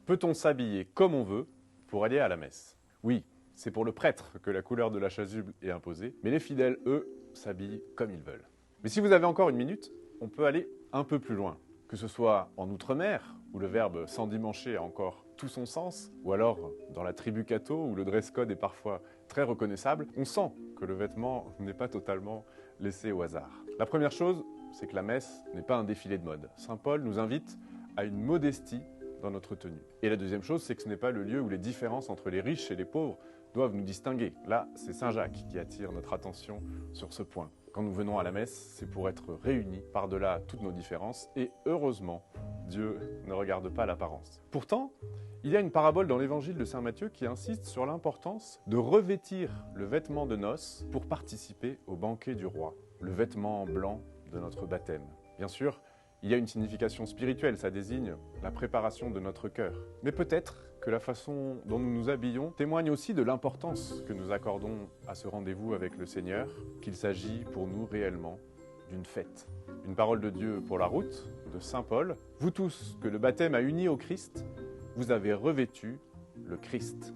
Peut-on s'habiller comme on veut pour aller à la messe? Oui, c'est pour le prêtre que la couleur de la chasuble est imposée, mais les fidèles, eux, s'habillent comme ils veulent. Mais si vous avez encore une minute, on peut aller un peu plus loin. Que ce soit en Outre-mer, où le verbe s'endimancher a encore tout son sens, ou alors dans la tribu catho, où le dress code est parfois très reconnaissable, on sent que le vêtement n'est pas totalement laissé au hasard. La première chose, c'est que la messe n'est pas un défilé de mode. Saint Paul nous invite à une modestie dans notre tenue. Et la deuxième chose, c'est que ce n'est pas le lieu où les différences entre les riches et les pauvres doivent nous distinguer. Là, c'est Saint Jacques qui attire notre attention sur ce point. Quand nous venons à la messe, c'est pour être réunis par-delà toutes nos différences, et heureusement, Dieu ne regarde pas l'apparence. Pourtant, il y a une parabole dans l'évangile de Saint Matthieu qui insiste sur l'importance de revêtir le vêtement de noces pour participer au banquet du roi, le vêtement blanc de notre baptême. Bien sûr, il y a une signification spirituelle, ça désigne la préparation de notre cœur. Mais peut-être que la façon dont nous nous habillons témoigne aussi de l'importance que nous accordons à ce rendez-vous avec le Seigneur, qu'il s'agit pour nous réellement d'une fête. Une parole de Dieu pour la route, de Saint Paul. Vous tous, que le baptême a unis au Christ, vous avez revêtu le Christ.